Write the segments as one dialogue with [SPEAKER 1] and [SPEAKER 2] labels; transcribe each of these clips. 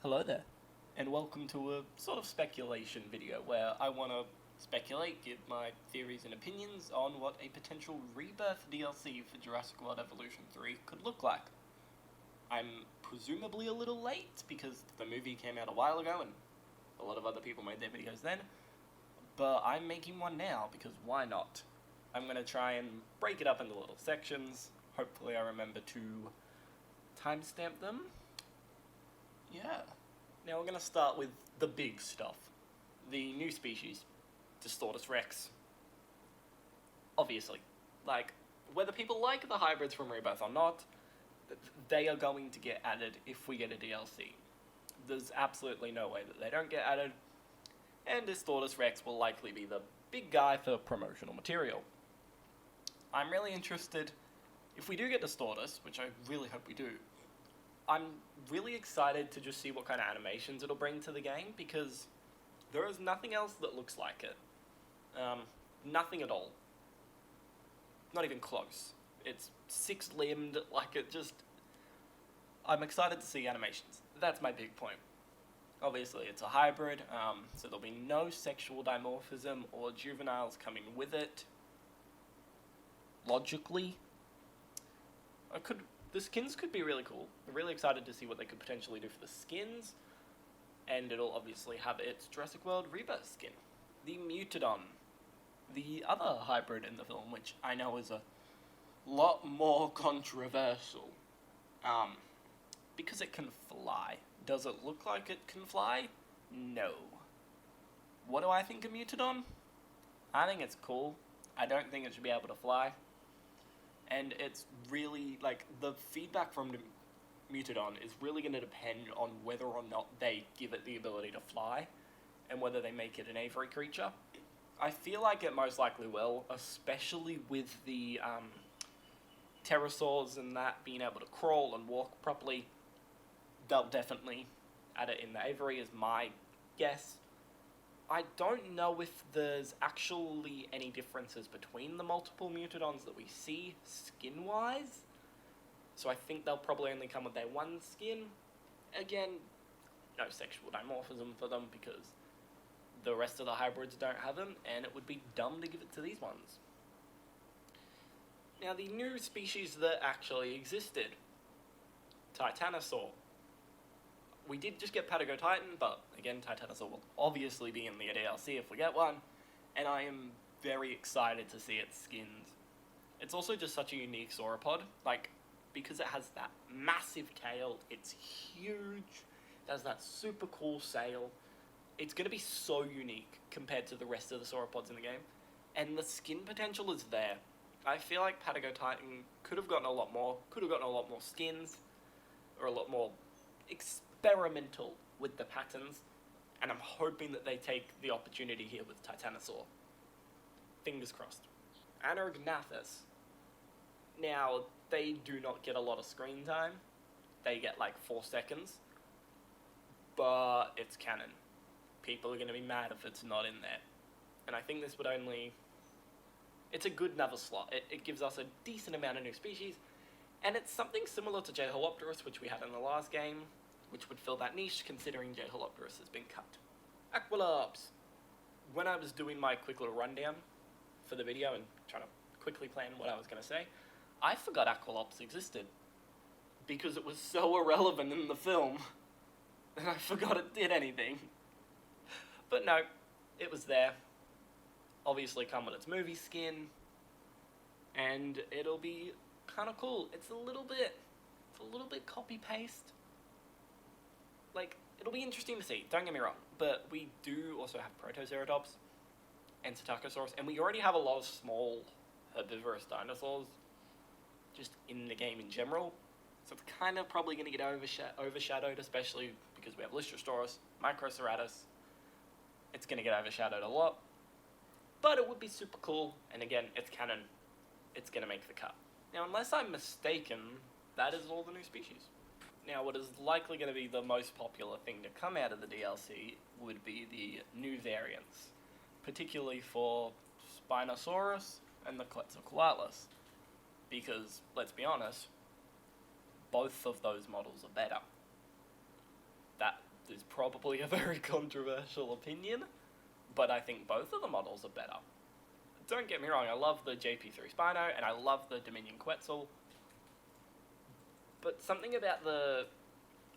[SPEAKER 1] Hello there, and welcome to a sort of speculation video where I want to speculate, give my theories and opinions on what a potential Rebirth DLC for Jurassic World Evolution 3 could look like. I'm presumably a little late because the movie came out a while ago and a lot of other people made their videos then, but I'm making one now because why not? I'm going to try and break it up into little sections. Hopefully I remember to timestamp them. Yeah. Now we're going to start with the big stuff. The new species, Distortus Rex. Obviously. Whether people like the hybrids from Rebirth or not, they are going to get added if we get a DLC. There's absolutely no way that they don't get added, and Distortus Rex will likely be the big guy for promotional material. I'm really interested, if we do get Distortus, which I really hope we do, I'm really excited to just see what kind of animations it'll bring to the game, because there is nothing else that looks like it. Nothing at all. Not even close. It's six-limbed, I'm excited to see animations. That's my big point. Obviously, it's a hybrid, so there'll be no sexual dimorphism or juveniles coming with it. Logically. The skins could be really cool. I'm really excited to see what they could potentially do for the skins. And it'll obviously have its Jurassic World Rebirth skin. The Mutodon. The other hybrid in the film, which I know is a lot more controversial. Because it can fly. Does it look like it can fly? No. What do I think of Mutodon? I think it's cool. I don't think it should be able to fly. And it's really, the feedback from the Mutodon is really going to depend on whether or not they give it the ability to fly, and whether they make it an Avery creature. I feel like it most likely will, especially with the pterosaurs and that being able to crawl and walk properly. They'll definitely add it in the Avery, is my guess. I don't know if there's actually any differences between the multiple Mutodons that we see skin-wise. So I think they'll probably only come with their one skin. Again, no sexual dimorphism for them because the rest of the hybrids don't have them, and it would be dumb to give it to these ones. Now, the new species that actually existed. Titanosaur. We did just get Patagotitan, but again, Titanosaur will obviously be in the DLC if we get one, and I am very excited to see its skins. It's also just such a unique sauropod, because it has that massive tail, it's huge, it has that super cool sail. It's going to be so unique compared to the rest of the sauropods in the game, and the skin potential is there. I feel like Patagotitan could have gotten a lot more skins, or a lot more experimental with the patterns, and I'm hoping that they take the opportunity here with Titanosaur. Fingers crossed. Anorognathus. Now, they do not get a lot of screen time. They get 4 seconds. But it's canon. People are going to be mad if it's not in there. And I think this would only... It's a good another slot. It gives us a decent amount of new species. And it's something similar to Jeholopterus, which we had in the last game, which would fill that niche, considering Jeholopterus has been cut. Aqualops. When I was doing my quick little rundown for the video and trying to quickly plan what I was going to say, I forgot Aqualops existed, because it was so irrelevant in the film, and I forgot it did anything. But no, it was there. Obviously come with its movie skin, and it'll be kind of cool. It's a little bit copy-paste. It'll be interesting to see, don't get me wrong, but we do also have Protoceratops and Psittacosaurus, and we already have a lot of small herbivorous dinosaurs just in the game in general, so it's kind of probably going to get overshadowed, especially because we have Lystrosaurus, Microceratus. It's going to get overshadowed a lot, but it would be super cool, and again, it's canon. It's going to make the cut. Now, unless I'm mistaken, that is all the new species. Now, what is likely going to be the most popular thing to come out of the DLC would be the new variants, particularly for Spinosaurus and the Quetzalcoatlus, because, let's be honest, both of those models are better. probably a very controversial opinion, but I think both of the models are better. Don't get me wrong, I love the JP3 Spino, and I love the Dominion Quetzal, but something about the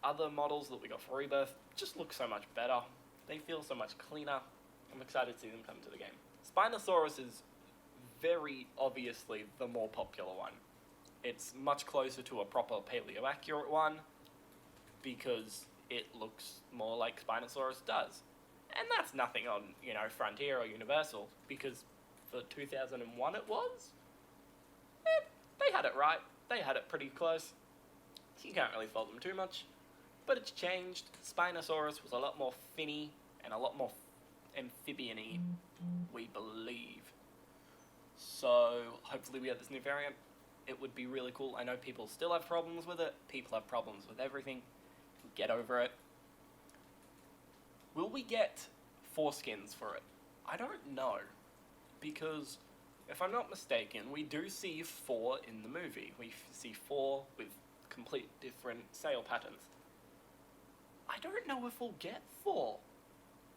[SPEAKER 1] other models that we got for Rebirth just look so much better. They feel so much cleaner. I'm excited to see them come to the game. Spinosaurus is very obviously the more popular one. It's much closer to a proper paleo-accurate one because it looks more like Spinosaurus does. And that's nothing on, Frontier or Universal, because for 2001 it was. They had it right. They had it pretty close. You can't really fault them too much. But it's changed. Spinosaurus was a lot more finny and a lot more amphibian-y, we believe. So hopefully we get this new variant. It would be really cool. I know people still have problems with it. People have problems with everything. Get over it. Will we get 4 skins for it? I don't know. Because, if I'm not mistaken, we do see 4 in the movie. We see 4 with complete different sail patterns. I don't know if we'll get 4.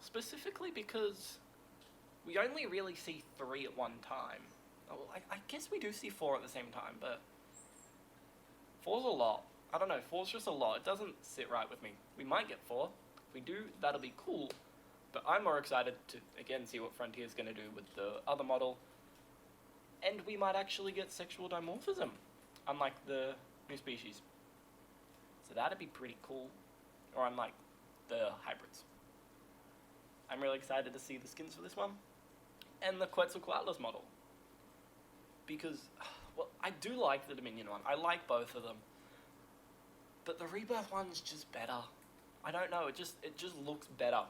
[SPEAKER 1] Specifically because we only really see 3 at one time. Oh, I guess we do see 4 at the same time, but 4's a lot. I don't know, 4's just a lot. It doesn't sit right with me. We might get 4. If we do, that'll be cool. But I'm more excited to, again, see what Frontier's going to do with the other model. And we might actually get sexual dimorphism, unlike the new species. So that'd be pretty cool. Or unlike the hybrids. I'm really excited to see the skins for this one. And the Quetzalcoatlus model. Because, well, I do like the Dominion one. I like both of them. But the Rebirth one's just better. I don't know, it just looks better.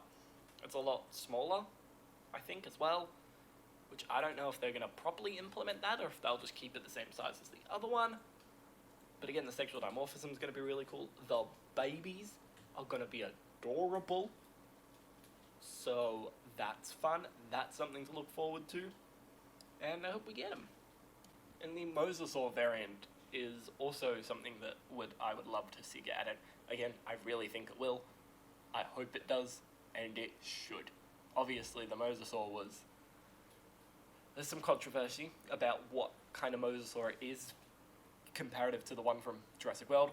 [SPEAKER 1] It's a lot smaller, I think, as well. Which I don't know if they're going to properly implement that, or if they'll just keep it the same size as the other one. But again, the sexual dimorphism is going to be really cool. The babies are going to be adorable. So that's fun. That's something to look forward to. And I hope we get them. And the Mosasaur variant is also something that I would love to see get added. Again, I really think it will. I hope it does, and it should. Obviously, the Mosasaur there's some controversy about what kind of Mosasaur it is comparative to the one from Jurassic World,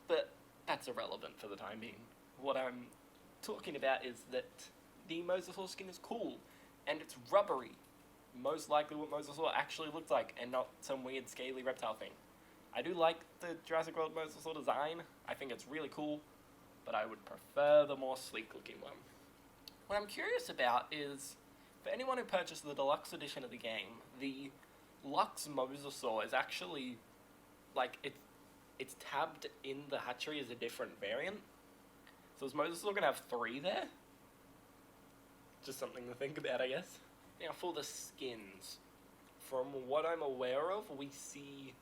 [SPEAKER 1] but that's irrelevant for the time being. What I'm talking about is that the Mosasaur skin is cool, and it's rubbery. Most likely what Mosasaur actually looks like, and not some weird scaly reptile thing. I do like the Jurassic World Mosasaur design. I think it's really cool, but I would prefer the more sleek looking one. What I'm curious about is, for anyone who purchased the deluxe edition of the game, the Lux Mosasaur is actually, it's tabbed in the hatchery as a different variant. So is Mosasaur going to have 3 there? Just something to think about, I guess. Now, for the skins, from what I'm aware of, we see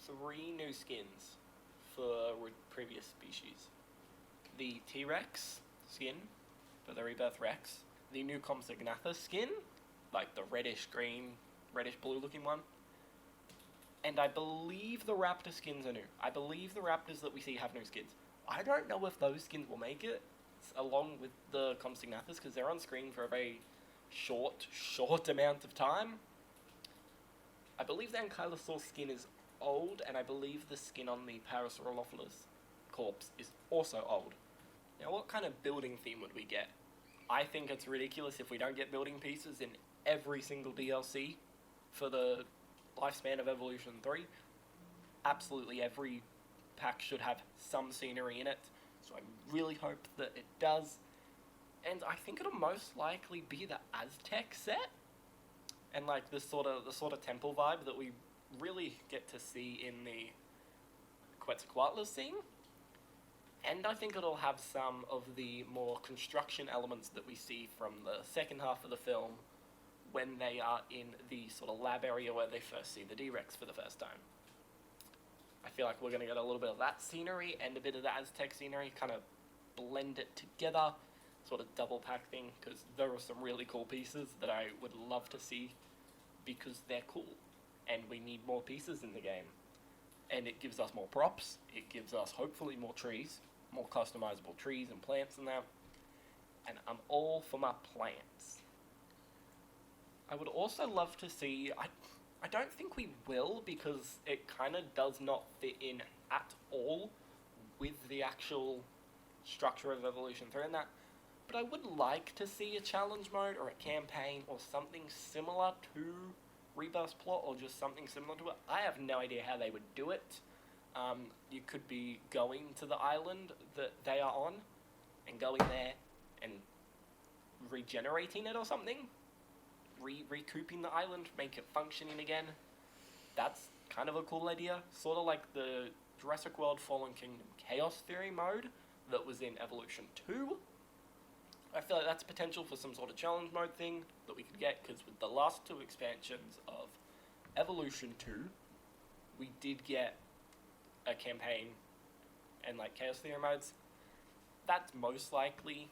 [SPEAKER 1] 3 new skins for previous species. The T-Rex skin for the Rebirth Rex, the new Compsognathus skin, like the reddish-green, reddish-blue looking one, and I believe the Raptor skins are new. I believe the Raptors that we see have new skins. I don't know if those skins will make it, along with the Compsognathus, because they're on screen for a very short amount of time. I believe the Ankylosaur skin is old, and I believe the skin on the Parasaurolophus corpse is also old. Now, what kind of building theme would we get? I think it's ridiculous if we don't get building pieces in every single DLC for the lifespan of Evolution 3. Absolutely every pack should have some scenery in it, so I really hope that it does. And I think it'll most likely be the Aztec set, and like the sort of temple vibe that we really get to see in the Quetzalcoatlus scene. And I think it'll have some of the more construction elements that we see from the second half of the film when they are in the sort of lab area where they first see the D-Rex for the first time. I feel like we're going to get a little bit of that scenery and a bit of the Aztec scenery, kind of blend it together, sort of double pack thing, because there are some really cool pieces that I would love to see because they're cool, and we need more pieces in the game. And it gives us more props, it gives us hopefully more trees, more customizable trees and plants and that. And I'm all for my plants. I would also love to see, I don't think we will, because it kind of does not fit in at all with the actual structure of Evolution 3 and that, but I would like to see a challenge mode or a campaign or something similar to Rebirth's plot, or just something similar to it. I have no idea how they would do it. You could be going to the island that they are on and going there and regenerating it or something. Recouping the island, make it functioning again. That's kind of a cool idea. Sort of like the Jurassic World Fallen Kingdom Chaos Theory mode that was in Evolution 2. I feel like that's potential for some sort of challenge mode thing that we could get, because with the last 2 expansions of Evolution 2, we did get a campaign and like Chaos Theory modes. That's most likely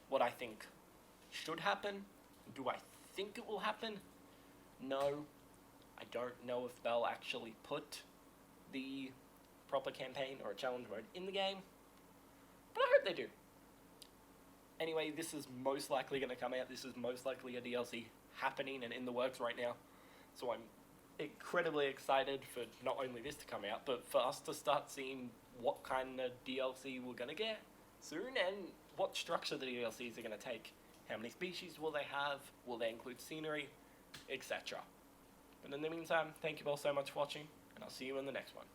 [SPEAKER 1] what I think should happen. Do I think it will happen? No. I don't know if they'll actually put the proper campaign or a challenge mode in the game, but I hope they do. Anyway, this is most likely going to come out. This is most likely a DLC happening and in the works right now. So I'm incredibly excited for not only this to come out, but for us to start seeing what kind of DLC we're going to get soon, and what structure the DLCs are going to take. How many species will they have? Will they include scenery? Etc. But in the meantime, thank you all so much for watching, and I'll see you in the next one.